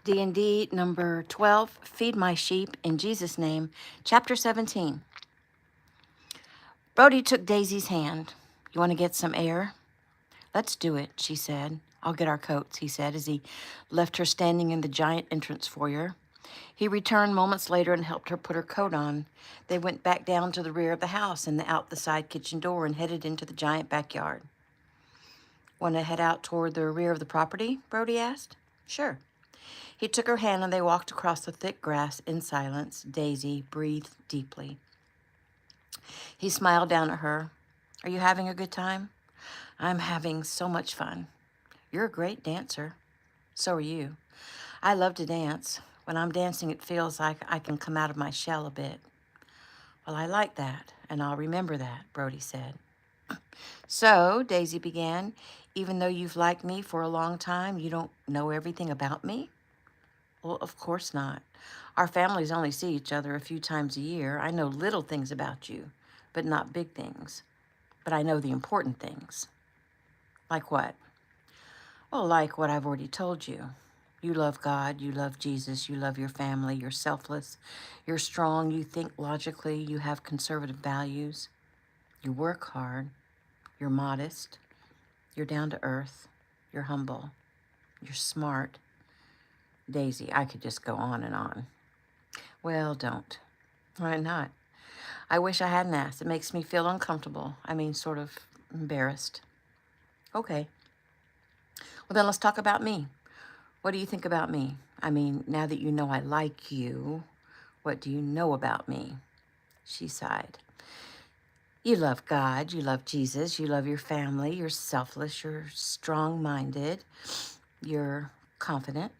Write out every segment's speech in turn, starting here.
DND number 12, Feed My Sheep in Jesus' Name, Chapter 17. Brody took Daisy's hand. You want to get some air? Let's do it, she said. I'll get our coats, he said as he left her standing in the giant entrance foyer. He returned moments later and helped her put her coat on. They went back down to the rear of the house and out the side kitchen door and headed into the giant backyard. Want to head out toward the rear of the property? Brody asked. Sure. He took her hand and they walked across the thick grass in silence. Daisy breathed deeply. He smiled down at her. Are you having a good time? I'm having so much fun. You're a great dancer. So are you. I love to dance. When I'm dancing, it feels like I can come out of my shell a bit. Well, I like that, and I'll remember that, Brody said. So, Daisy began, even though you've liked me for a long time, you don't know everything about me? Well, of course not. Our families only see each other a few times a year. I know little things about you, but not big things. But I know the important things. Like what? Well, like what I've already told you. You love God, you love Jesus, you love your family, you're selfless, you're strong, you think logically, you have conservative values, you work hard, you're modest, you're down to earth, you're humble, you're smart. Daisy, I could just go on and on. Well, don't. Why not? I wish I hadn't asked. It makes me feel uncomfortable. I mean, sort of embarrassed. Okay. Well, then let's talk about me. What do you think about me? I mean, now that you know I like you, what do you know about me? She sighed. You love God, you love Jesus, you love your family, you're selfless, you're strong-minded, you're confident,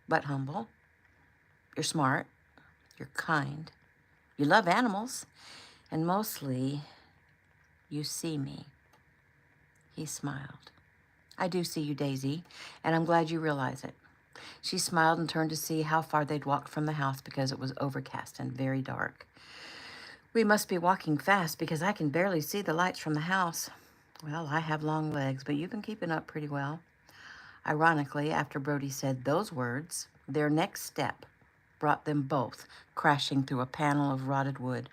but humble. You're smart, you're kind, you love animals, and mostly, you see me. He smiled. I do see you, Daisy, and I'm glad you realize it. She smiled and turned to see how far they'd walked from the house because it was overcast and very dark. We must be walking fast because I can barely see the lights from the house. Well, I have long legs, but you've been keeping up pretty well. Ironically, after Brody said those words, their next step brought them both crashing through a panel of rotted wood.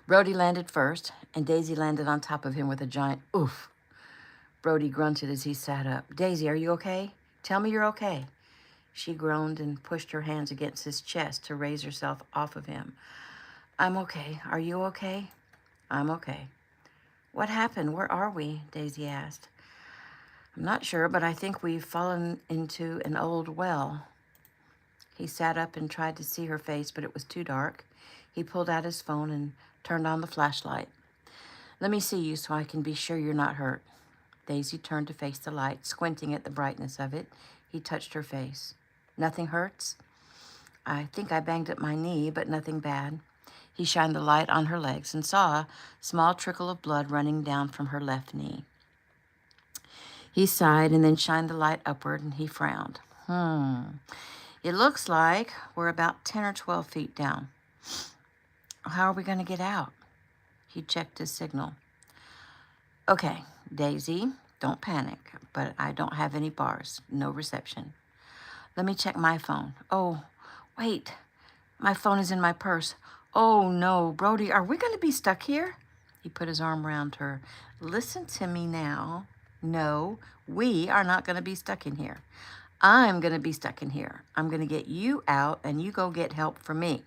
Brody landed first, and Daisy landed on top of him with a giant oof. Brody grunted as he sat up. Daisy, are you okay? Tell me you're okay. She groaned and pushed her hands against his chest to raise herself off of him. I'm okay. Are you okay? I'm okay. What happened? Where are we? Daisy asked. I'm not sure, but I think we've fallen into an old well. He sat up and tried to see her face, but it was too dark. He pulled out his phone and turned on the flashlight. Let me see you so I can be sure you're not hurt. Daisy turned to face the light, squinting at the brightness of it. He touched her face. Nothing hurts? I think I banged up my knee, but nothing bad. He shined the light on her legs and saw a small trickle of blood running down from her left knee. He sighed and then shined the light upward, and he frowned. It looks like we're about 10 or 12 feet down. How are we going to get out? He checked his signal. Okay, Daisy, don't panic, but I don't have any bars, no reception. Let me check my phone. Oh, wait, my phone is in my purse. Oh no, Brody, are we going to be stuck here? He put his arm around her. Listen to me now. No, we are not going to be stuck in here. I'm going to be stuck in here. I'm going to get you out and you go get help for me.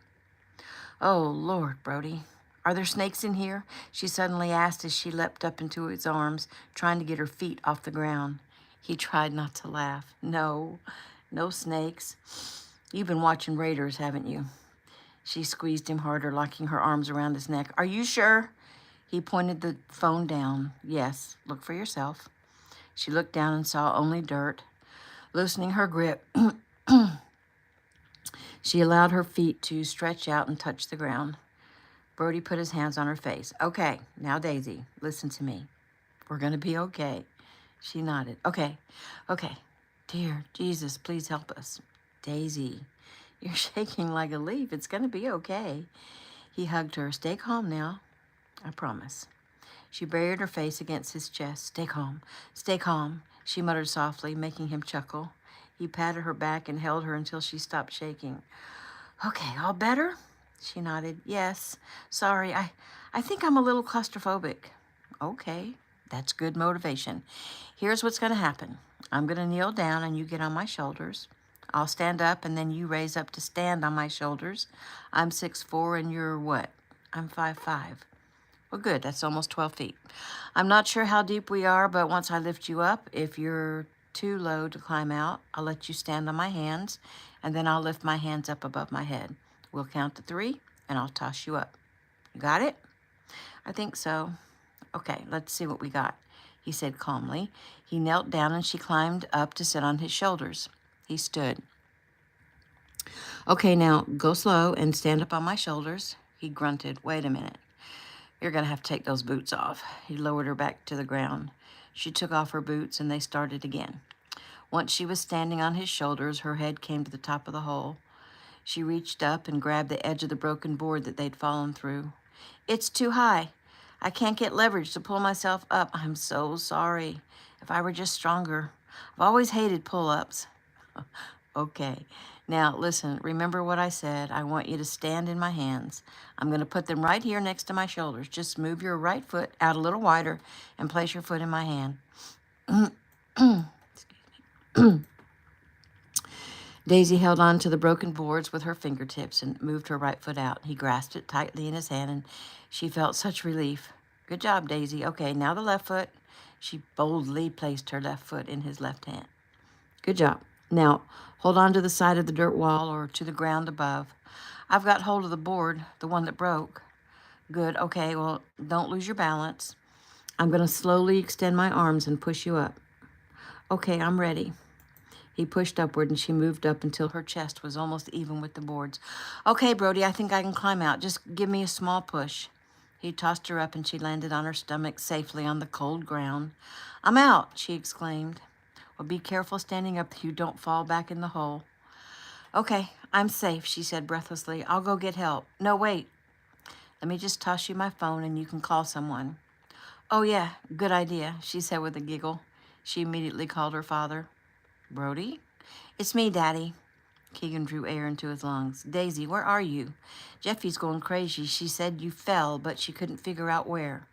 Oh, Lord, Brody. Are there snakes in here? She suddenly asked as she leapt up into his arms, trying to get her feet off the ground. He tried not to laugh. No, no snakes. You've been watching Raiders, haven't you? She squeezed him harder, locking her arms around his neck. Are you sure? He pointed the phone down. Yes, look for yourself. She looked down and saw only dirt. Loosening her grip, she allowed her feet to stretch out and touch the ground. Brody put his hands on her face. Okay, now Daisy, listen to me. We're going to be okay. She nodded. Okay. Dear Jesus, please help us. Daisy, you're shaking like a leaf. It's going to be okay. He hugged her. Stay calm now. I promise. She buried her face against his chest. Stay calm. Stay calm, she muttered softly, making him chuckle. He patted her back and held her until she stopped shaking. Okay, all better? She nodded. Yes. Sorry, I think I'm a little claustrophobic. Okay, that's good motivation. Here's what's going to happen. I'm going to kneel down and you get on my shoulders. I'll stand up and then you raise up to stand on my shoulders. I'm 6'4" and you're what? I'm 5'5". Well, good. That's almost 12 feet. I'm not sure how deep we are, but once I lift you up, if you're too low to climb out, I'll let you stand on my hands, and then I'll lift my hands up above my head. We'll count to 3, and I'll toss you up. You got it? I think so. Okay, let's see what we got, he said calmly. He knelt down, and she climbed up to sit on his shoulders. He stood. Okay, now go slow and stand up on my shoulders. He grunted. Wait a minute. You're going to have to take those boots off. He lowered her back to the ground. She took off her boots and they started again. Once she was standing on his shoulders, her head came to the top of the hole. She reached up and grabbed the edge of the broken board that they'd fallen through. It's too high. I can't get leverage to pull myself up. I'm so sorry. If I were just stronger. I've always hated pull-ups. Okay. Now, listen, remember what I said. I want you to stand in my hands. I'm going to put them right here next to my shoulders. Just move your right foot out a little wider and place your foot in my hand. Daisy held on to the broken boards with her fingertips and moved her right foot out. He grasped it tightly in his hand, and she felt such relief. Good job, Daisy. Okay, now the left foot. She boldly placed her left foot in his left hand. Good job. Now, hold on to the side of the dirt wall or to the ground above. I've got hold of the board, the one that broke. Good. Okay, well, don't lose your balance. I'm going to slowly extend my arms and push you up. Okay, I'm ready. He pushed upward, and she moved up until her chest was almost even with the boards. Okay, Brody, I think I can climb out. Just give me a small push. He tossed her up, and she landed on her stomach safely on the cold ground. I'm out, she exclaimed. Well, be careful standing up so you don't fall back in the hole. Okay, I'm safe, she said breathlessly. I'll go get help. No, wait. Let me just toss you my phone and you can call someone. Oh, yeah, good idea, she said with a giggle. She immediately called her father. Brody? It's me, Daddy. Keegan drew air into his lungs. Daisy, where are you? Jeffy's going crazy. She said you fell, but she couldn't figure out where.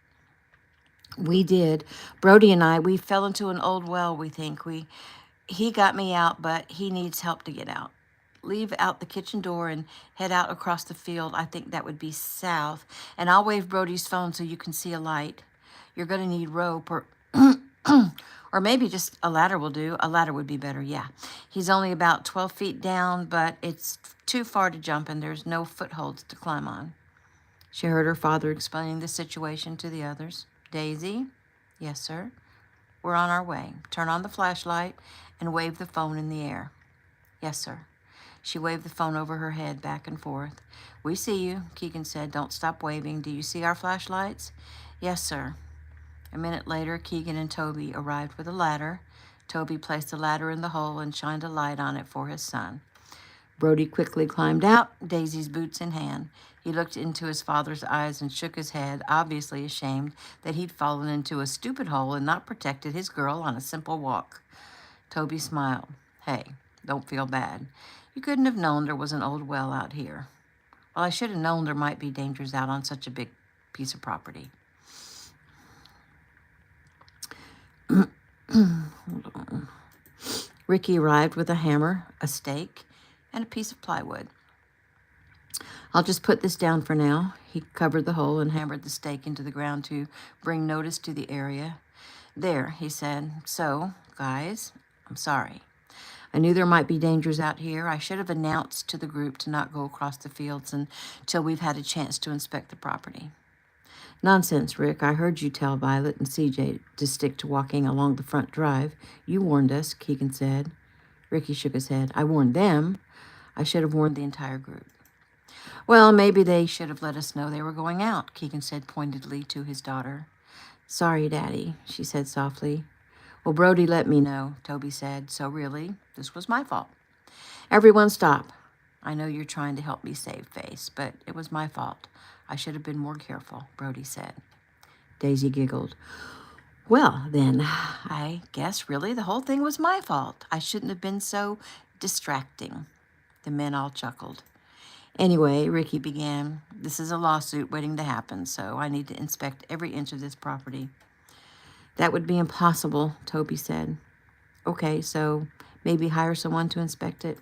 We did. Brody and I, we fell into an old well, we think. He got me out, but he needs help to get out. Leave out the kitchen door and head out across the field. I think that would be south. And I'll wave Brody's phone so you can see a light. You're going to need rope or or maybe just a ladder will do. A ladder would be better, yeah. He's only about 12 feet down, but it's too far to jump and there's no footholds to climb on. She heard her father explaining the situation to the others. Daisy? Yes, sir. We're on our way. Turn on the flashlight and wave the phone in the air. Yes, sir. She waved the phone over her head back and forth. We see you, Keegan said. Don't stop waving. Do you see our flashlights? Yes, sir. A minute later, Keegan and Toby arrived with a ladder. Toby placed the ladder in the hole and shined a light on it for his son. Brody quickly climbed out, Daisy's boots in hand. He looked into his father's eyes and shook his head, obviously ashamed that he'd fallen into a stupid hole and not protected his girl on a simple walk. Toby smiled. Hey, don't feel bad. You couldn't have known there was an old well out here. Well, I should have known there might be dangers out on such a big piece of property. Hold on. Ricky arrived with a hammer, a stake, and a piece of plywood. I'll just put this down for now. He covered the hole and hammered the stake into the ground to bring notice to the area. There, he said. So, guys, I'm sorry. I knew there might be dangers out here. I should have announced to the group to not go across the fields until we've had a chance to inspect the property. Nonsense, Rick. I heard you tell Violet and CJ to stick to walking along the front drive. You warned us, Keegan said. Ricky shook his head. I warned them. I should have warned the entire group. Well, maybe they should have let us know they were going out, Keegan said pointedly to his daughter. Sorry, Daddy, she said softly. Well, Brody let me know, Toby said. So really, this was my fault. Everyone stop. I know you're trying to help me save face, but it was my fault. I should have been more careful, Brody said. Daisy giggled. Well, then, I guess really the whole thing was my fault. I shouldn't have been so distracting. The men all chuckled. Anyway, Ricky began, this is a lawsuit waiting to happen, so I need to inspect every inch of this property. That would be impossible, Toby said. Okay, so maybe hire someone to inspect it.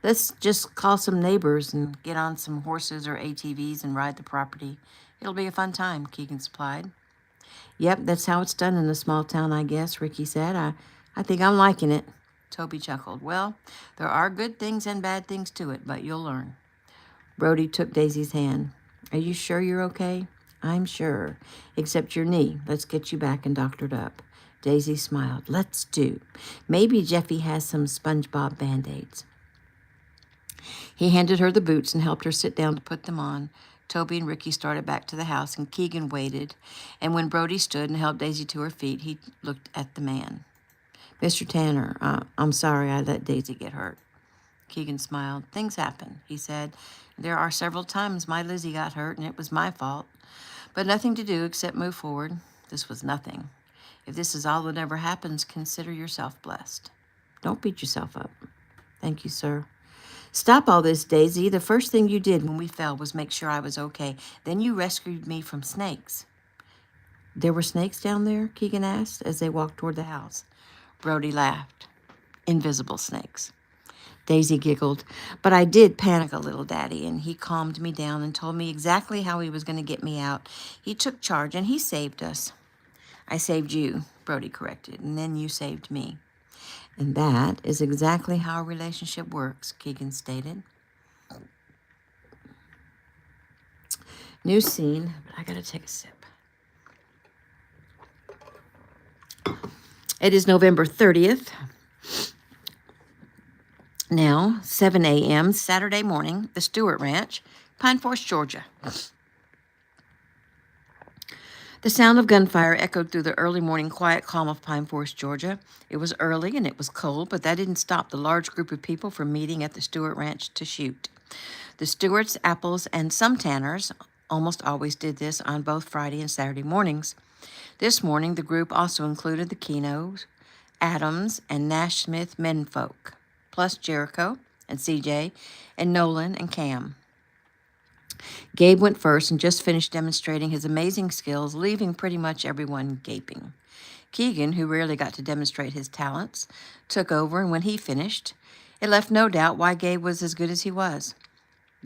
Let's just call some neighbors and get on some horses or ATVs and ride the property. It'll be a fun time, Keegan supplied. Yep, that's how it's done in a small town, I guess, Ricky said. I think I'm liking it. Toby chuckled. Well, there are good things and bad things to it, but you'll learn. Brody took Daisy's hand. Are you sure you're okay? I'm sure. Except your knee. Let's get you back and doctored up. Daisy smiled. Let's do. Maybe Jeffy has some SpongeBob Band-Aids. He handed her the boots and helped her sit down to put them on. Toby and Ricky started back to the house, and Keegan waited. And when Brody stood and helped Daisy to her feet, he looked at the man. Mr. Tanner, I'm sorry I let Daisy get hurt. Keegan smiled. Things happen, he said. There are several times my Lizzie got hurt, and it was my fault. But nothing to do except move forward. This was nothing. If this is all that ever happens, consider yourself blessed. Don't beat yourself up. Thank you, sir. Stop all this, Daisy. The first thing you did when we fell was make sure I was okay. Then you rescued me from snakes. There were snakes down there? Keegan asked as they walked toward the house. Brody laughed. Invisible snakes. Daisy giggled. But I did panic a little, Daddy, and he calmed me down and told me exactly how he was going to get me out. He took charge, and he saved us. I saved you, Brody corrected, and then you saved me. And that is exactly how a relationship works, Keegan stated. New scene, but I gotta take a sip. It is November 30th. Now, 7 a.m., Saturday morning, the Stewart Ranch, Pine Forest, Georgia. The sound of gunfire echoed through the early morning quiet calm of Pine Forest, Georgia. It was early and it was cold, but that didn't stop the large group of people from meeting at the Stewart Ranch to shoot. The Stewarts, Apples, and some Tanners almost always did this on both Friday and Saturday mornings. This morning, the group also included the Kinos, Adams, and Nash Smith menfolk, plus Jericho and CJ, and Nolan and Cam. Gabe went first and just finished demonstrating his amazing skills, leaving pretty much everyone gaping. Keegan, who rarely got to demonstrate his talents, took over, and when he finished, it left no doubt why Gabe was as good as he was.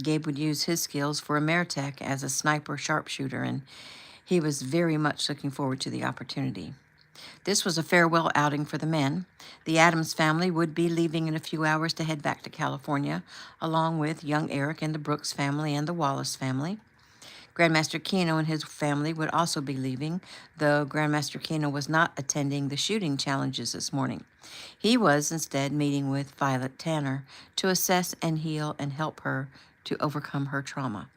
Gabe would use his skills for Ameritech as a sniper sharpshooter, and he was very much looking forward to the opportunity. This was a farewell outing for the men. The Adams family would be leaving in a few hours to head back to California, along with young Eric and the Brooks family and the Wallace family. Grandmaster Kino and his family would also be leaving, though Grandmaster Kino was not attending the shooting challenges this morning. He was instead meeting with Violet Tanner to assess and heal and help her to overcome her trauma.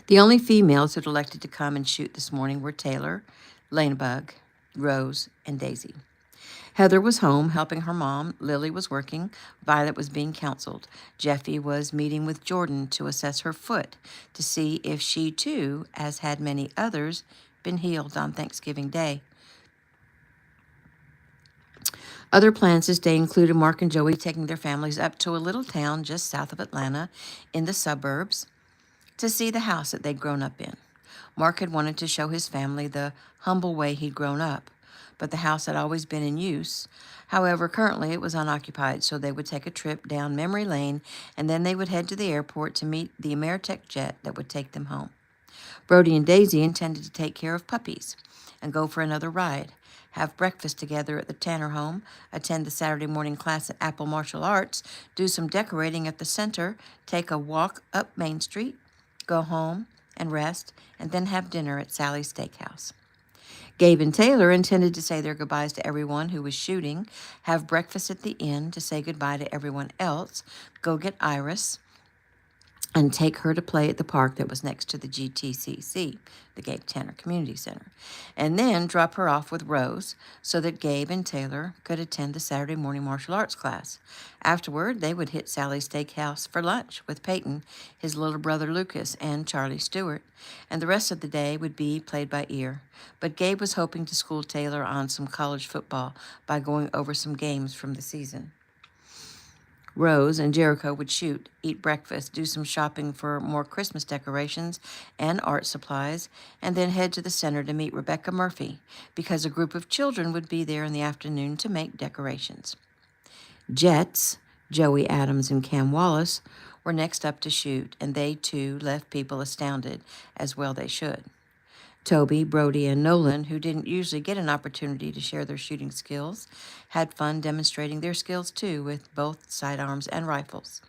The only females who'd elected to come and shoot this morning were Taylor, Lanebug, Rose, and Daisy. Heather was home helping her mom. Lily was working. Violet was being counseled. Jeffy was meeting with Jordan to assess her foot to see if she too, as had many others, been healed on Thanksgiving Day. Other plans this day included Mark and Joey taking their families up to a little town just south of Atlanta in the suburbs to see the house that they'd grown up in. Mark had wanted to show his family the humble way he'd grown up, but the house had always been in use. However, currently it was unoccupied, so they would take a trip down memory lane, and then they would head to the airport to meet the Ameritech jet that would take them home. Brody and Daisy intended to take care of puppies and go for another ride, have breakfast together at the Tanner home, attend the Saturday morning class at Apple Martial Arts, do some decorating at the center, take a walk up Main Street, go home and rest, and then have dinner at Sally's Steakhouse. Gabe and Taylor intended to say their goodbyes to everyone who was shooting, have breakfast at the inn to say goodbye to everyone else, go get Iris, and take her to play at the park that was next to the GTCC, the Gabe Tanner Community Center, and then drop her off with Rose so that Gabe and Taylor could attend the Saturday morning martial arts class. Afterward, they would hit Sally's Steakhouse for lunch with Peyton, his little brother Lucas, and Charlie Stewart, and the rest of the day would be played by ear. But Gabe was hoping to school Taylor on some college football by going over some games from the season. Rose and Jericho would shoot, eat breakfast, do some shopping for more Christmas decorations and art supplies, and then head to the center to meet Rebecca Murphy, because a group of children would be there in the afternoon to make decorations. Jets, Joey Adams and Cam Wallace, were next up to shoot, and they too left people astounded, as well they should. Toby, Brody, and Nolan, who didn't usually get an opportunity to share their shooting skills, had fun demonstrating their skills too with both sidearms and rifles.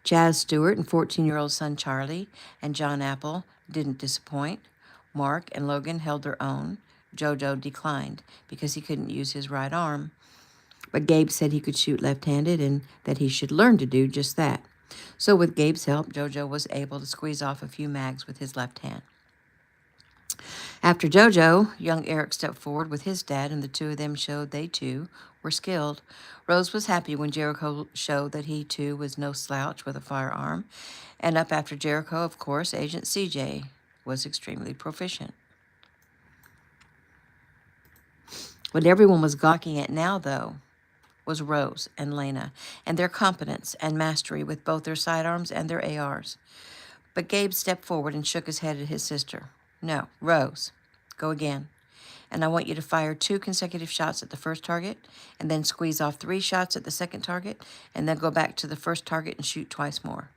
Chaz Stewart and 14-year-old son Charlie and John Apple didn't disappoint. Mark and Logan held their own. Jojo declined because he couldn't use his right arm. But Gabe said he could shoot left-handed and that he should learn to do just that. So with Gabe's help, Jojo was able to squeeze off a few mags with his left hand. After Jojo, young Eric stepped forward with his dad, and the two of them showed they, too, were skilled. Rose was happy when Jericho showed that he, too, was no slouch with a firearm. And up after Jericho, of course, Agent CJ was extremely proficient. What everyone was gawking at now, though, was Rose and Lena, and their competence and mastery with both their sidearms and their ARs. But Gabe stepped forward and shook his head at his sister. No, Rose, go again. And I want you to fire 2 consecutive shots at the first target, and then squeeze off 3 shots at the second target, and then go back to the first target and shoot twice more.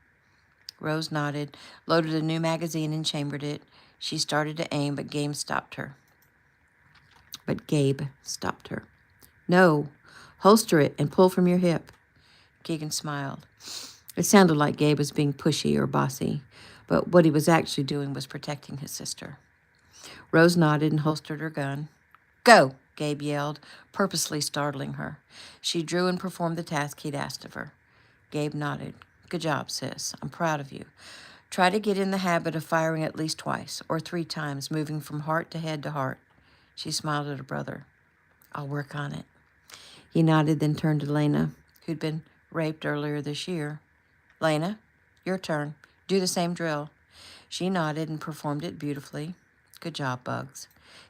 Rose nodded, loaded a new magazine, and chambered it. She started to aim, but Gabe stopped her. No, holster it and pull from your hip. Keegan smiled. It sounded like Gabe was being pushy or bossy, but what he was actually doing was protecting his sister. Rose nodded and holstered her gun. Go, Gabe yelled, purposely startling her. She drew and performed the task he'd asked of her. Gabe nodded. Good job, sis. I'm proud of you. Try to get in the habit of firing at least twice or 3 times, moving from heart to head to heart. She smiled at her brother. I'll work on it. He nodded, then turned to Lena, who'd been raped earlier this year. Lena, your turn. Do the same drill. She nodded and performed it beautifully. Good job, Bugs.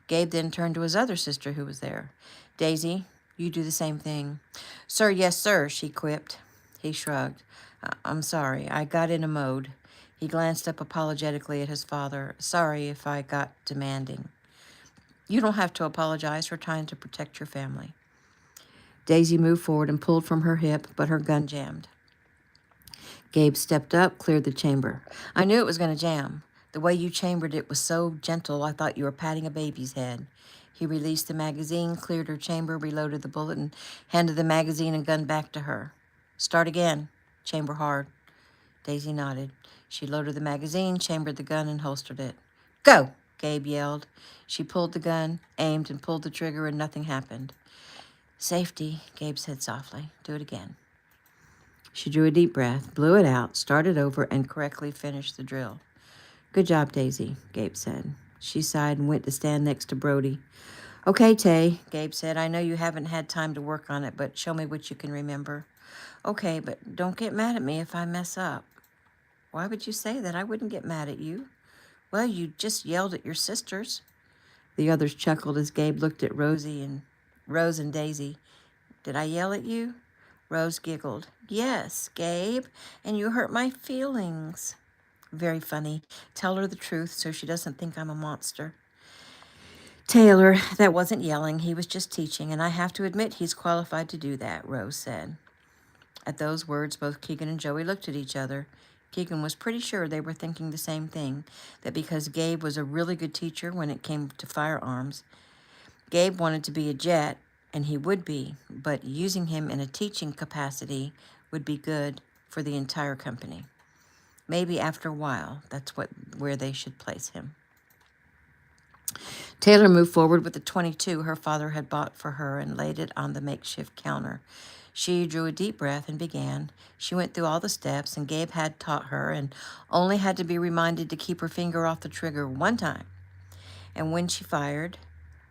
Gabe then turned to his other sister who was there. Daisy, you do the same thing. Sir, yes, sir, she quipped. He shrugged. I'm sorry, I got in a mode. He glanced up apologetically at his father. Sorry if I got demanding. You don't have to apologize for trying to protect your family. Daisy moved forward and pulled from her hip, but her gun jammed. Gabe stepped up, cleared the chamber. I knew it was going to jam. The way you chambered it was so gentle, I thought you were patting a baby's head. He released the magazine, cleared her chamber, reloaded the bullet, and handed the magazine and gun back to her. Start again. Chamber hard. Daisy nodded. She loaded the magazine, chambered the gun, and holstered it. Go, Gabe yelled. She pulled the gun, aimed, and pulled the trigger, and nothing happened. Safety, Gabe said softly. Do it again. She drew a deep breath, blew it out, started over, and correctly finished the drill. Good job, Daisy, Gabe said. She sighed and went to stand next to Brody. Okay, Tay, Gabe said. I know you haven't had time to work on it, but show me what you can remember. Okay, but don't get mad at me if I mess up. Why would you say that? I wouldn't get mad at you. Well, you just yelled at your sisters. The others chuckled as Gabe looked at Rose and Daisy. Did I yell at you? Rose giggled. Yes, Gabe, and you hurt my feelings. Very funny. Tell her the truth so she doesn't think I'm a monster. Taylor, that wasn't yelling. He was just teaching, and I have to admit he's qualified to do that, Rose said. At those words, both Keegan and Joey looked at each other. Keegan was pretty sure they were thinking the same thing, that because Gabe was a really good teacher when it came to firearms, Gabe wanted to be a jet, and he would be, but using him in a teaching capacity would be good for the entire company. Maybe after a while, that's where they should place him. Taylor moved forward with the 22 her father had bought for her and laid it on the makeshift counter. She drew a deep breath and began. She went through all the steps, and Gabe had taught her and only had to be reminded to keep her finger off the trigger one time. And when she fired,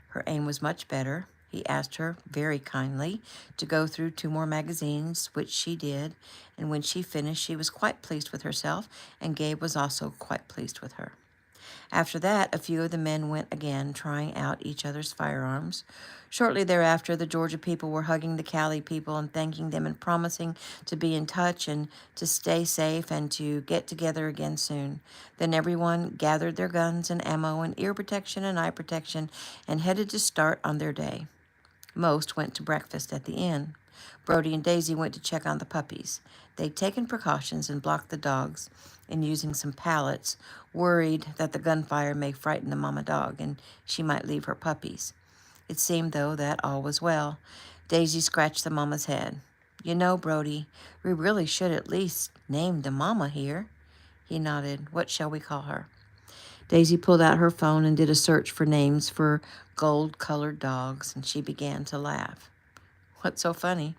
her aim was much better. He asked her very kindly to go through 2 more magazines, which she did, and when she finished, she was quite pleased with herself, and Gabe was also quite pleased with her. After that, a few of the men went again, trying out each other's firearms. Shortly thereafter, the Georgia people were hugging the Cali people and thanking them and promising to be in touch and to stay safe and to get together again soon. Then everyone gathered their guns and ammo and ear protection and eye protection and headed to start on their day. Most went to breakfast at the inn. Brody and Daisy went to check on the puppies. They'd taken precautions and blocked the dogs in using some pallets, worried that the gunfire may frighten the mama dog and she might leave her puppies. It seemed, though, that all was well. Daisy scratched the mama's head. You know, Brody, we really should at least name the mama here. He nodded. What shall we call her? Daisy pulled out her phone and did a search for names for gold-colored dogs, and she began to laugh. What's so funny?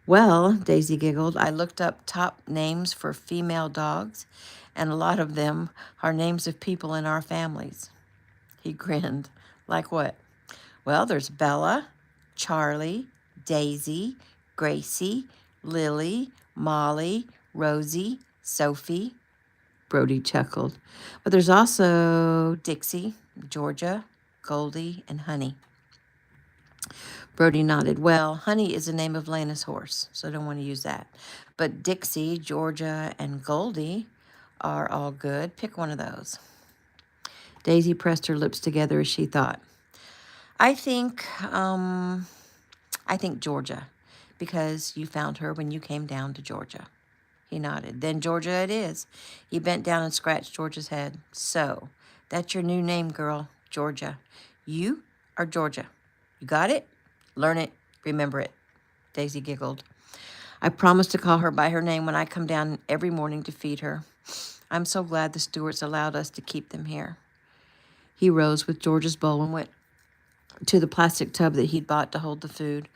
Well, Daisy giggled, I looked up top names for female dogs, and a lot of them are names of people in our families. He grinned. Like what? Well, there's Bella, Charlie, Daisy, Gracie, Lily, Molly, Rosie, Sophie. Brody chuckled. But there's also Dixie, Georgia, Goldie, and Honey. Brody nodded. Well, Honey is the name of Lena's horse, so I don't want to use that. But Dixie, Georgia, and Goldie are all good. Pick one of those. Daisy pressed her lips together as she thought. I think Georgia, because you found her when you came down to Georgia. He nodded. Then Georgia it is. He bent down and scratched Georgia's head. So, that's your new name, girl, Georgia. You are Georgia. You got it? Learn it. Remember it. Daisy giggled. I promised to call her by her name when I come down every morning to feed her. I'm so glad the Stewarts allowed us to keep them here. He rose with Georgia's bowl and went to the plastic tub that he'd bought to hold the food.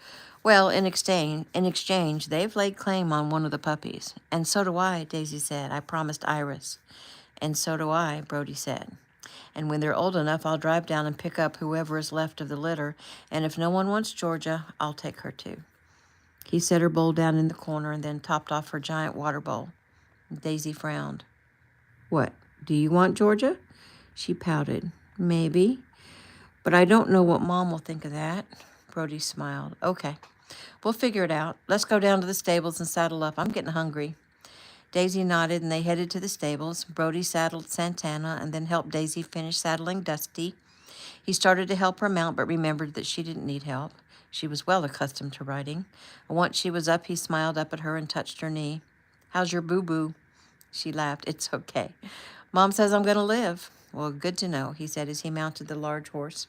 Well, in exchange, they've laid claim on one of the puppies. And so do I, Daisy said. I promised Iris. And so do I, Brody said. And when they're old enough, I'll drive down and pick up whoever is left of the litter. And if no one wants Georgia, I'll take her too. He set her bowl down in the corner and then topped off her giant water bowl. Daisy frowned. What, do you want Georgia? She pouted. Maybe. But I don't know what Mom will think of that. Brody smiled. Okay, we'll figure it out. Let's go down to the stables and saddle up. I'm getting hungry. Daisy nodded, and they headed to the stables. Brody saddled Santana and then helped Daisy finish saddling Dusty. He started to help her mount, but remembered that she didn't need help. She was well accustomed to riding. Once she was up, he smiled up at her and touched her knee. How's your boo-boo? She laughed. It's okay. Mom says I'm going to live. Well, good to know, he said as he mounted the large horse.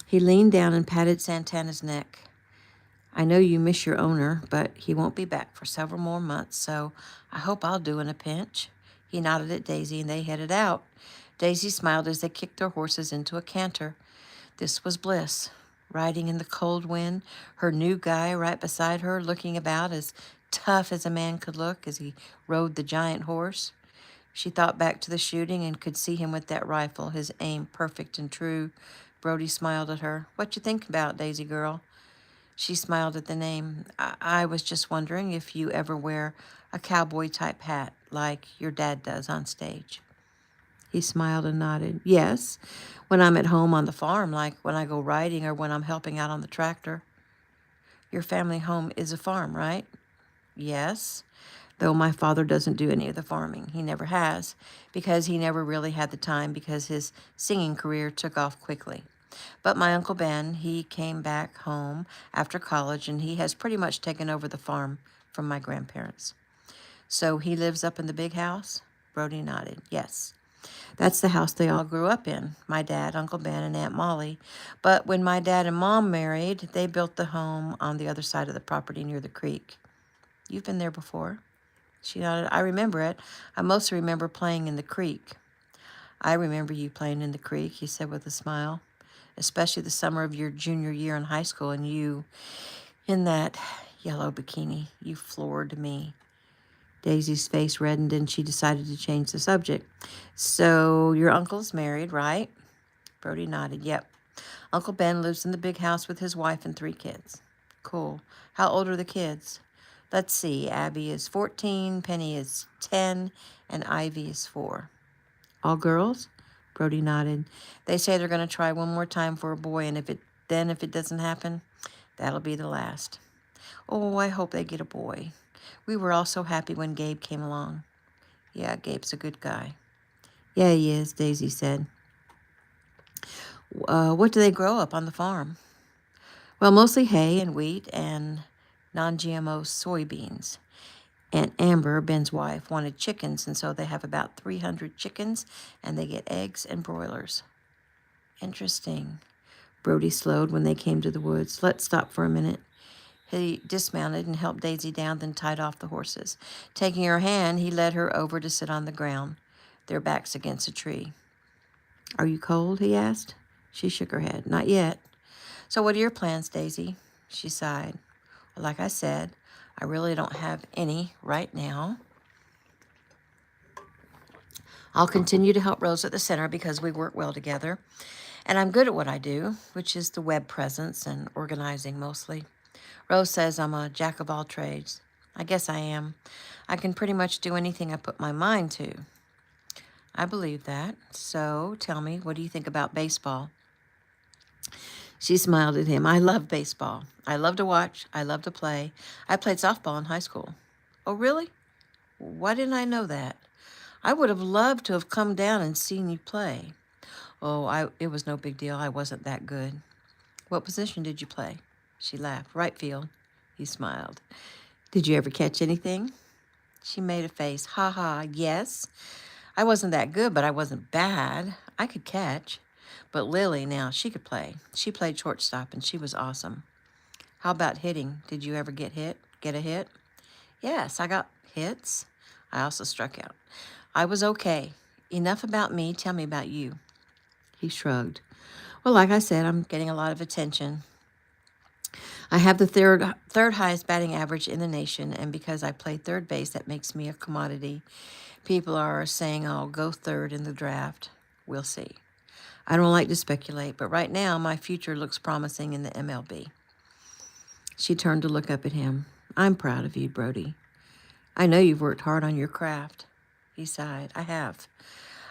He leaned down and patted Santana's neck. I know you miss your owner, but he won't be back for several more months, so I hope I'll do in a pinch. He nodded at Daisy, and they headed out. Daisy smiled as they kicked their horses into a canter. This was bliss. Riding in the cold wind, her new guy right beside her, looking about as tough as a man could look as he rode the giant horse. She thought back to the shooting and could see him with that rifle, his aim perfect and true. Brody smiled at her. What you think about, Daisy girl? She smiled at the name. I was just wondering if you ever wear a cowboy-type hat like your dad does on stage. He smiled and nodded. Yes, when I'm at home on the farm, like when I go riding or when I'm helping out on the tractor. Your family home is a farm, right? Yes, though my father doesn't do any of the farming. He never has, because he never really had the time because his singing career took off quickly. But my Uncle Ben, he came back home after college, and he has pretty much taken over the farm from my grandparents. So he lives up in the big house? Brody nodded. Yes. That's the house they all grew up in, my dad, Uncle Ben, and Aunt Molly. But when my dad and Mom married, they built the home on the other side of the property near the creek. You've been there before? She nodded. I remember it. I mostly remember playing in the creek. I remember you playing in the creek, he said with a smile, especially the summer of your junior year in high school, and you in that yellow bikini. You floored me. Daisy's face reddened and she decided to change the subject. So your uncle's married, right? Brody nodded. Yep. Uncle Ben lives in the big house with his wife and 3 kids. Cool. How old are the kids? Let's see. Abby is 14, Penny is 10, and Ivy is 4. All girls? Brody nodded. They say they're going to try one more time for a boy, and if it doesn't happen, that'll be the last. Oh, I hope they get a boy. We were all so happy when Gabe came along. Yeah, Gabe's a good guy. Yeah, he is, Daisy said. What do they grow up on the farm? Well, mostly hay and wheat and non-GMO soybeans. Aunt Amber, Ben's wife, wanted chickens, and so they have about 300 chickens, and they get eggs and broilers. Interesting. Brody slowed when they came to the woods. Let's stop for a minute. He dismounted and helped Daisy down, then tied off the horses. Taking her hand, he led her over to sit on the ground, their backs against a tree. Are you cold? He asked. She shook her head. Not yet. So what are your plans, Daisy? She sighed. Well, like I said, I really don't have any right now. I'll continue to help Rose at the center because we work well together. And I'm good at what I do, which is the web presence and organizing mostly. Rose says I'm a jack of all trades. I guess I am. I can pretty much do anything I put my mind to. I believe that. So tell me, what do you think about baseball? She smiled at him. I love baseball. I love to watch. I love to play. I played softball in high school. Oh, really? Why didn't I know that? I would have loved to have come down and seen you play. Oh, it was no big deal. I wasn't that good. What position did you play? She laughed. Right field. He smiled. Did you ever catch anything? She made a face. Ha ha, yes. I wasn't that good, but I wasn't bad. I could catch. But Lily, now, she could play. She played shortstop, and she was awesome. How about hitting? Did you ever get a hit? Yes, I got hits. I also struck out. I was okay. Enough about me. Tell me about you. He shrugged. Well, like I said, I'm getting a lot of attention. I have the third highest batting average in the nation, and because I play third base, that makes me a commodity. People are saying I'll go third in the draft. We'll see. I don't like to speculate, but right now my future looks promising in the MLB. She turned to look up at him. I'm proud of you, Brody. I know you've worked hard on your craft. He sighed. I have.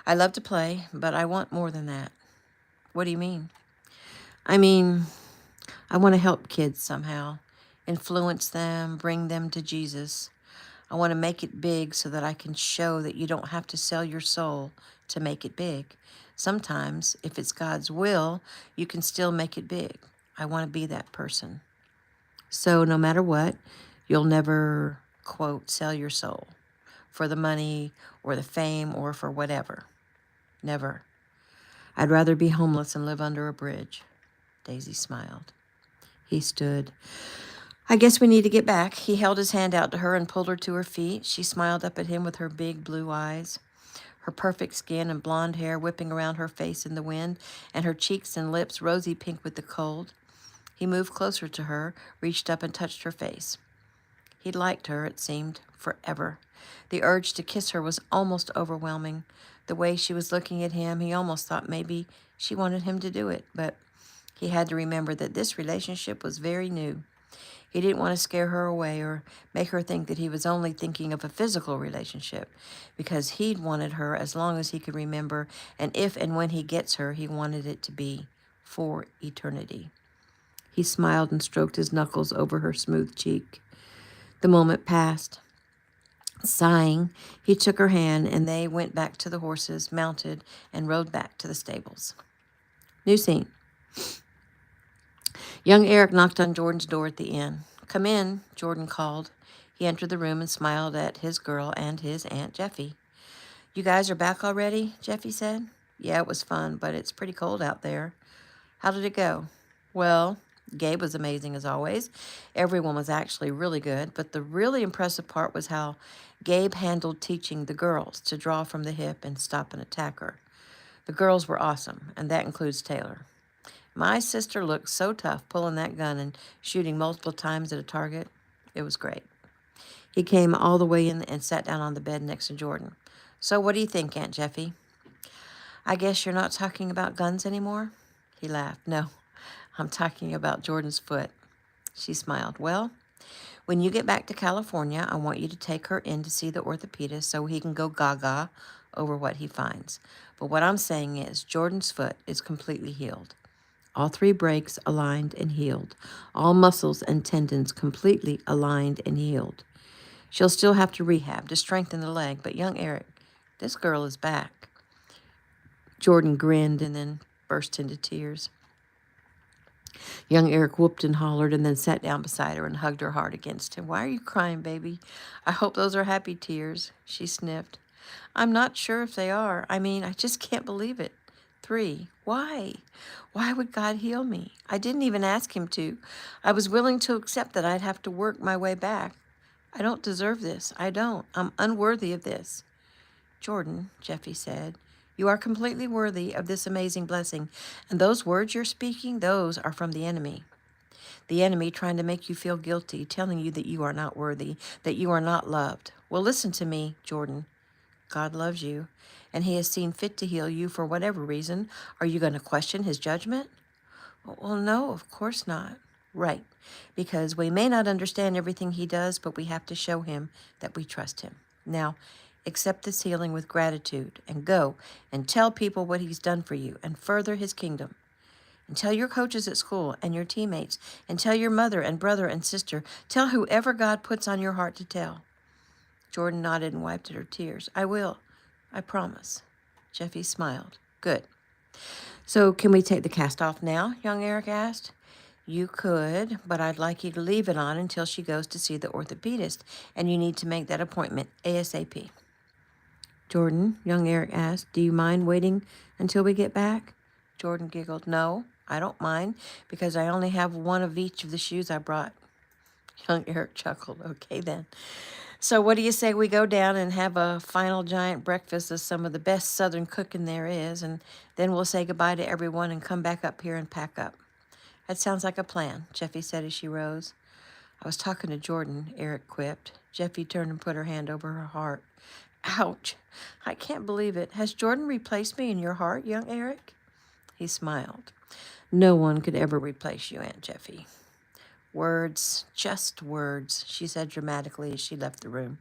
I love to play, but I want more than that. What do you mean? I mean, I want to help kids somehow, influence them, bring them to Jesus. I want to make it big so that I can show that you don't have to sell your soul to make it big. Sometimes, if it's God's will, you can still make it big. I want to be that person. So no matter what, you'll never, quote, sell your soul for the money or the fame or for whatever. Never. I'd rather be homeless and live under a bridge. Daisy smiled. He stood. I guess we need to get back. He held his hand out to her and pulled her to her feet. She smiled up at him with her big blue eyes, her perfect skin and blonde hair whipping around her face in the wind, and her cheeks and lips rosy pink with the cold. He moved closer to her, reached up and touched her face. He'd liked her, it seemed, forever. The urge to kiss her was almost overwhelming. The way she was looking at him, he almost thought maybe she wanted him to do it, but he had to remember that this relationship was very new. He didn't want to scare her away or make her think that he was only thinking of a physical relationship, because he'd wanted her as long as he could remember, and if and when he gets her, he wanted it to be for eternity. He smiled and stroked his knuckles over her smooth cheek. The moment passed. Sighing, he took her hand, and they went back to the horses, mounted, and rode back to the stables. New scene. Young Eric knocked on Jordan's door at the inn. Come in, Jordan called. He entered the room and smiled at his girl and his Aunt Jeffy. You guys are back already? Jeffy said. Yeah, it was fun, but it's pretty cold out there. How did it go? Well, Gabe was amazing as always. Everyone was actually really good, but the really impressive part was how Gabe handled teaching the girls to draw from the hip and stop an attacker. The girls were awesome, and that includes Taylor. My sister looked so tough pulling that gun and shooting multiple times at a target. It was great. He came all the way in and sat down on the bed next to Jordan. So what do you think, Aunt Jeffy? I guess you're not talking about guns anymore? He laughed. No, I'm talking about Jordan's foot. She smiled. Well, when you get back to California, I want you to take her in to see the orthopedist so he can go gaga over what he finds. But what I'm saying is Jordan's foot is completely healed. All 3 breaks aligned and healed. All muscles and tendons completely aligned and healed. She'll still have to rehab to strengthen the leg, but young Eric, this girl is back. Jordan grinned and then burst into tears. Young Eric whooped and hollered and then sat down beside her and hugged her hard against him. Why are you crying, baby? I hope those are happy tears, she sniffed. I'm not sure if they are. I mean, I just can't believe it. 3. Why? Why would God heal me? I didn't even ask him to. I was willing to accept that I'd have to work my way back. I don't deserve this. I don't. I'm unworthy of this. Jordan, Jeffy said, you are completely worthy of this amazing blessing. And those words you're speaking, those are from the enemy. The enemy trying to make you feel guilty, telling you that you are not worthy, that you are not loved. Well, listen to me, Jordan. God loves you, and he has seen fit to heal you for whatever reason. Are you going to question his judgment? Well, no, of course not. Right, because we may not understand everything he does, but we have to show him that we trust him. Now, accept this healing with gratitude and go and tell people what he's done for you and further his kingdom. And tell your coaches at school and your teammates and tell your mother and brother and sister. Tell whoever God puts on your heart to tell. Jordan nodded and wiped at her tears. I will. I promise. Jeffy smiled. Good. So can we take the cast off now? Young Eric asked. You could, but I'd like you to leave it on until she goes to see the orthopedist, and you need to make that appointment ASAP. Jordan, young Eric asked, do you mind waiting until we get back? Jordan giggled. No, I don't mind, because I only have one of each of the shoes I brought. Young Eric chuckled. Okay, then. So what do you say we go down and have a final giant breakfast of some of the best Southern cooking there is, and then we'll say goodbye to everyone and come back up here and pack up. That sounds like a plan, Jeffy said as she rose. I was talking to Jordan, Eric quipped. Jeffy turned and put her hand over her heart. Ouch, I can't believe it. Has Jordan replaced me in your heart, young Eric? He smiled. No one could ever replace you, Aunt Jeffy. Words, just words, she said dramatically as she left the room.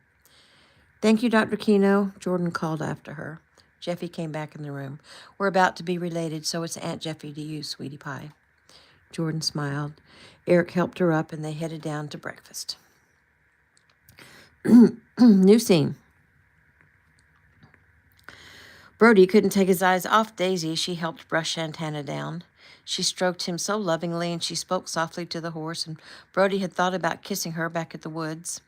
Thank you, Dr. Kino, Jordan called after her. Jeffy came back in the room. We're about to be related, so it's Aunt Jeffy to you, sweetie pie. Jordan smiled. Eric helped her up, and they headed down to breakfast. New scene. Brody couldn't take his eyes off Daisy. She helped brush Santana down. She stroked him so lovingly, and she spoke softly to the horse, and Brody had thought about kissing her back at the woods.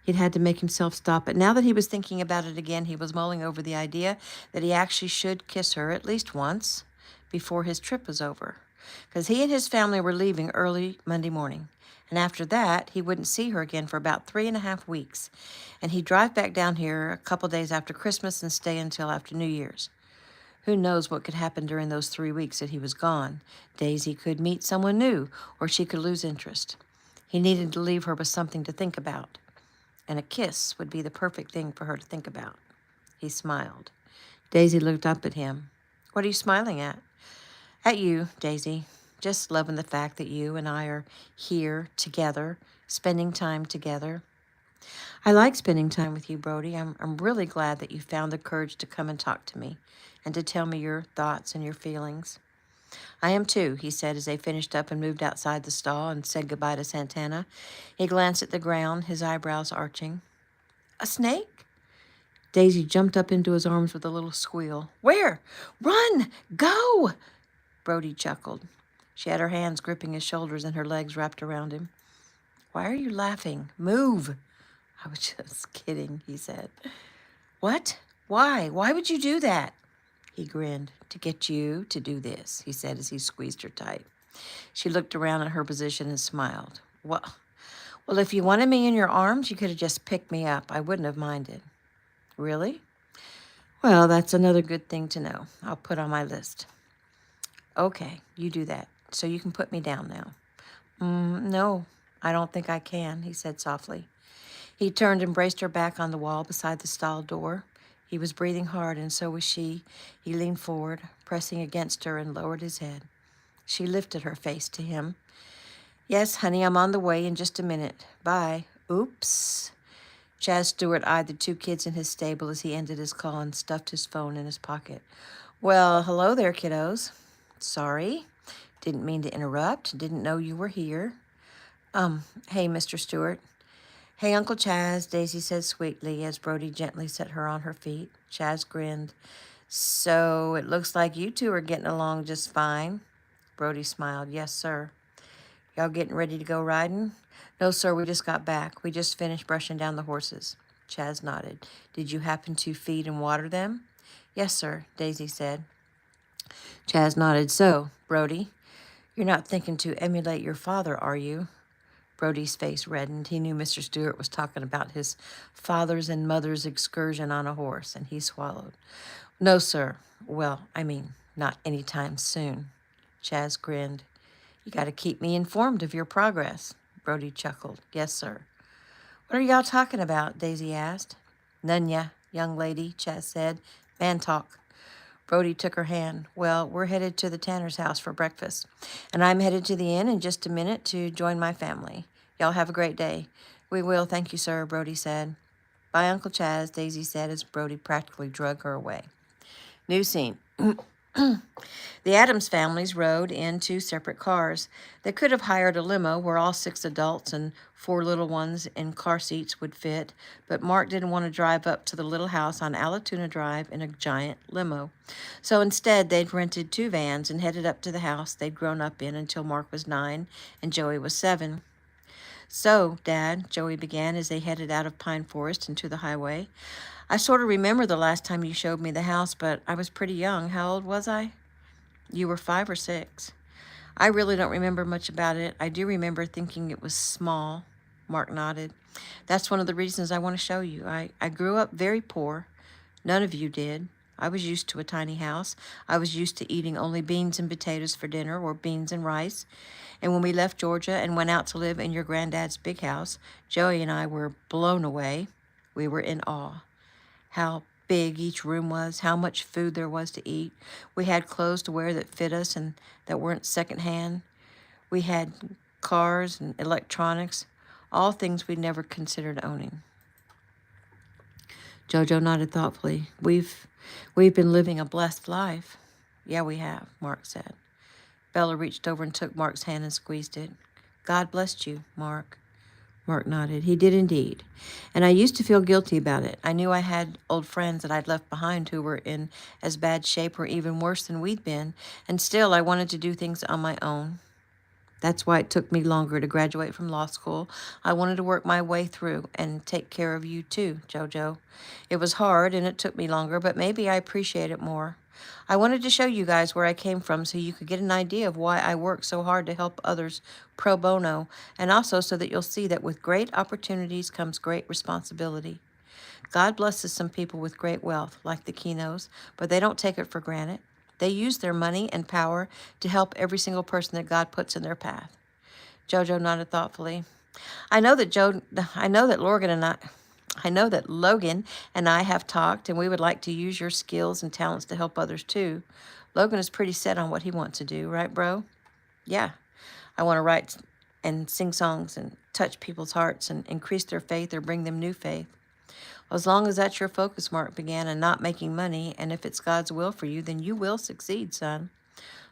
He'd had to make himself stop, but now that he was thinking about it again, he was mulling over the idea that he actually should kiss her at least once before his trip was over, because he and his family were leaving early Monday morning. And after that, he wouldn't see her again for about 3.5 weeks. And he'd drive back down here a couple days after Christmas and stay until after New Year's. Who knows what could happen during those 3 weeks that he was gone? Daisy could meet someone new, or she could lose interest. He needed to leave her with something to think about. And a kiss would be the perfect thing for her to think about. He smiled. Daisy looked up at him. What are you smiling at? At you, Daisy. Just loving the fact that you and I are here together, spending time together. I like spending time with you, Brody. I'm really glad that you found the courage to come and talk to me and to tell me your thoughts and your feelings. I am too, he said as they finished up and moved outside the stall and said goodbye to Santana. He glanced at the ground, his eyebrows arching. A snake? Daisy jumped up into his arms with a little squeal. Where? Run! Go! Brody chuckled. She had her hands gripping his shoulders and her legs wrapped around him. Why are you laughing? Move! I was just kidding, he said. What? Why? Why would you do that? He grinned. To get you to do this, he said as he squeezed her tight. She looked around at her position and smiled. Well, if you wanted me in your arms, you could have just picked me up. I wouldn't have minded. Really? Well, that's another good thing to know. I'll put on my list. Okay, you do that. So you can put me down now. No, I don't think I can, he said softly. He turned and braced her back on the wall beside the stall door. He was breathing hard, and so was she. He leaned forward, pressing against her, and lowered his head. She lifted her face to him. Yes, honey, I'm on the way in just a minute. Bye. Oops. Chaz Stewart eyed the two kids in his stable as he ended his call and stuffed his phone in his pocket. Well, hello there, kiddos. Sorry. Didn't mean to interrupt. Didn't know you were here. Hey, Mr. Stewart. Hey, Uncle Chaz, Daisy said sweetly as Brody gently set her on her feet. Chaz grinned. So it looks like you two are getting along just fine. Brody smiled. Yes, sir. Y'all getting ready to go riding? No, sir, we just got back. We just finished brushing down the horses. Chaz nodded. Did you happen to feed and water them? Yes, sir, Daisy said. Chaz nodded. So, Brody, you're not thinking to emulate your father, are you? Brody's face reddened. He knew Mr. Stewart was talking about his father's and mother's excursion on a horse, and he swallowed. No, sir. Well, I mean, not any time soon. Chaz grinned. You got to keep me informed of your progress. Brody chuckled. Yes, sir. What are y'all talking about? Daisy asked. None, ya, young lady, Chaz said. Man talk. Brody took her hand. Well, we're headed to the Tanner's house for breakfast, and I'm headed to the inn in just a minute to join my family. Y'all have a great day. We will, thank you, sir, Brody said. Bye, Uncle Chaz, Daisy said as Brody practically drug her away. New scene. The Adams families rode in two separate cars. They could have hired a limo where all 6 adults and 4 little ones in car seats would fit, but Mark didn't want to drive up to the little house on Alatuna Drive in a giant limo. So instead, they'd rented 2 vans and headed up to the house they'd grown up in until Mark was 9 and Joey was 7. So, Dad, Joey began as they headed out of Pine Forest into the highway, I sort of remember the last time you showed me the house, but I was pretty young. How old was I? You were 5 or 6. I really don't remember much about it. I do remember thinking it was small. Mark nodded. That's one of the reasons I want to show you. I grew up very poor. None of you did. I was used to a tiny house. I was used to eating only beans and potatoes for dinner or beans and rice. And when we left Georgia and went out to live in your granddad's big house, Joey and I were blown away. We were in awe. How big each room was, how much food there was to eat. We had clothes to wear that fit us and that weren't secondhand. We had cars and electronics, all things we'd never considered owning. Jojo nodded thoughtfully. We've been living a blessed life. Yeah, we have, Mark said. Bella reached over and took Mark's hand and squeezed it. God blessed you, Mark. Mark nodded. He did indeed. And I used to feel guilty about it. I knew I had old friends that I'd left behind who were in as bad shape or even worse than we'd been, and still I wanted to do things on my own. That's why it took me longer to graduate from law school. I wanted to work my way through and take care of you too, Jojo. It was hard and it took me longer, but maybe I appreciate it more. I wanted to show you guys where I came from so you could get an idea of why I work so hard to help others pro bono, and also so that you'll see that with great opportunities comes great responsibility. God blesses some people with great wealth, like the Kinos, but they don't take it for granted. They use their money and power to help every single person that God puts in their path. Jojo nodded thoughtfully. I know that Logan and I have talked, and we would like to use your skills and talents to help others too. Logan is pretty set on what he wants to do, right, bro? Yeah. I want to write and sing songs and touch people's hearts and increase their faith or bring them new faith. As long as that's your focus, Mark began, and not making money, and if it's God's will for you, then you will succeed, son.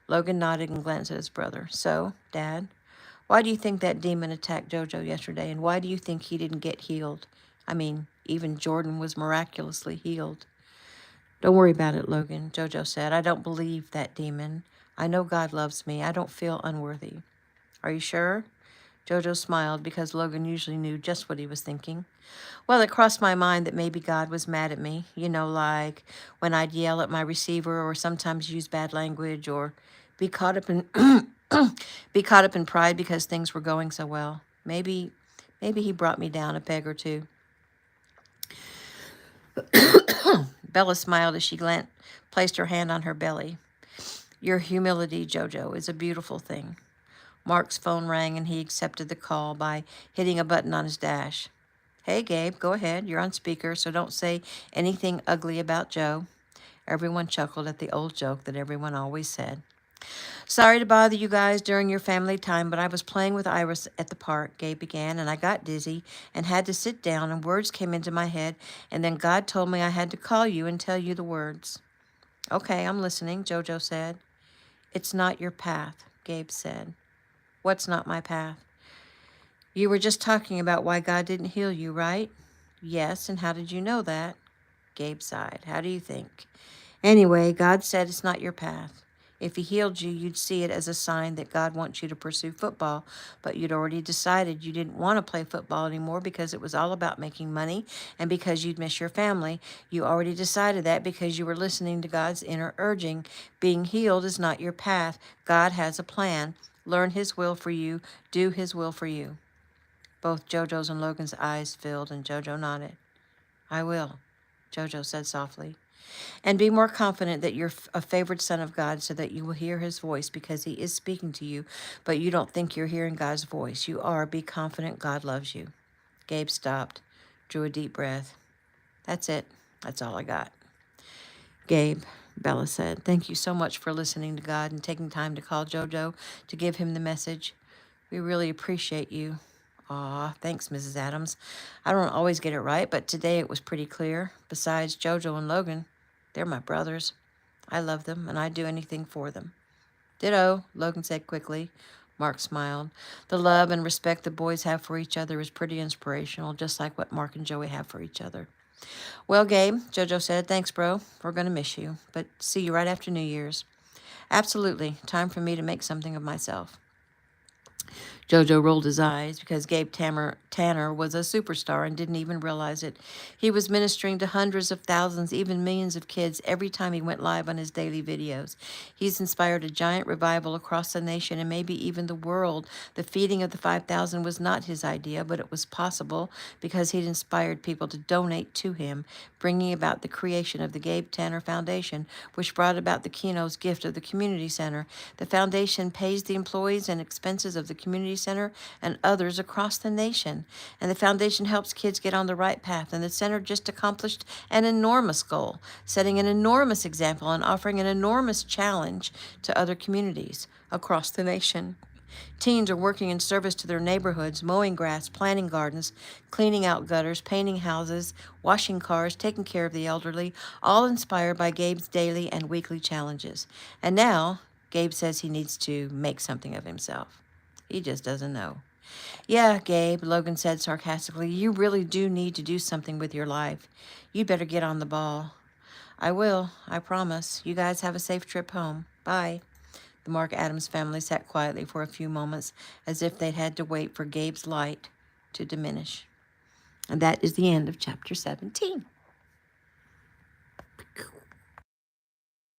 Logan nodded and glanced at his brother. So, Dad, why do you think that demon attacked Jojo yesterday, and why do you think he didn't get healed? I mean, even Jordan was miraculously healed. Don't worry about it, Logan, Jojo said. I don't believe that demon. I know God loves me. I don't feel unworthy. Are you sure? Jojo smiled because Logan usually knew just what he was thinking. Well, it crossed my mind that maybe God was mad at me, like when I'd yell at my receiver or sometimes use bad language or be caught up in be caught up in pride because things were going so well. Maybe he brought me down a peg or two. Bella smiled as she placed her hand on her belly. Your humility, Jojo, is a beautiful thing. Mark's phone rang and he accepted the call by hitting a button on his dash. Hey, Gabe, go ahead. You're on speaker, so don't say anything ugly about Joe. Everyone chuckled at the old joke that everyone always said. Sorry to bother you guys during your family time, but I was playing with Iris at the park, Gabe began, and I got dizzy and had to sit down, and words came into my head, and then God told me I had to call you and tell you the words. Okay, I'm listening, Jojo said. It's not your path, Gabe said. What's not my path? You were just talking about why God didn't heal you, right? Yes, and how did you know that? Gabe sighed. How do you think? Anyway, God said it's not your path. If he healed you, you'd see it as a sign that God wants you to pursue football, but you'd already decided you didn't want to play football anymore because it was all about making money and because you'd miss your family. You already decided that because you were listening to God's inner urging. Being healed is not your path. God has a plan. Learn his will for you. Do his will for you. Both Jojo's and Logan's eyes filled, and Jojo nodded. I will, Jojo said softly. And be more confident that you're a favored son of God so that you will hear his voice because he is speaking to you, but you don't think you're hearing God's voice. You are. Be confident God loves you. Gabe stopped, drew a deep breath. That's it. That's all I got. Gabe, Bella said, thank you so much for listening to God and taking time to call Jojo to give him the message. We really appreciate you. Aw, thanks, Mrs. Adams. I don't always get it right, but today it was pretty clear. Besides Jojo and Logan, they're my brothers. I love them, and I'd do anything for them. Ditto, Logan said quickly. Mark smiled. The love and respect the boys have for each other is pretty inspirational, just like what Mark and Joey have for each other. Well, Gabe, Jojo said, thanks, bro. We're going to miss you, but see you right after New Year's. Absolutely. Time for me to make something of myself. Jojo rolled his eyes because Gabe Tanner was a superstar and didn't even realize it. He was ministering to hundreds of thousands, even millions of kids every time he went live on his daily videos. He's inspired a giant revival across the nation and maybe even the world. The feeding of the 5,000 was not his idea, but it was possible because he'd inspired people to donate to him, bringing about the creation of the Gabe Tanner Foundation, which brought about the Kinos gift of the community center. The foundation pays the employees and expenses of the community center and others across the nation. And the foundation helps kids get on the right path. And the center just accomplished an enormous goal, setting an enormous example and offering an enormous challenge to other communities across the nation. Teens are working in service to their neighborhoods, mowing grass, planting gardens, cleaning out gutters, painting houses, washing cars, taking care of the elderly, all inspired by Gabe's daily and weekly challenges. And now, Gabe says he needs to make something of himself. He just doesn't know. Yeah, Gabe, Logan said sarcastically, you really do need to do something with your life. You'd better get on the ball. I will, I promise. You guys have a safe trip home. Bye. The Mark Adams family sat quietly for a few moments as if they'd had to wait for Gabe's light to diminish. And that is the end of chapter 17.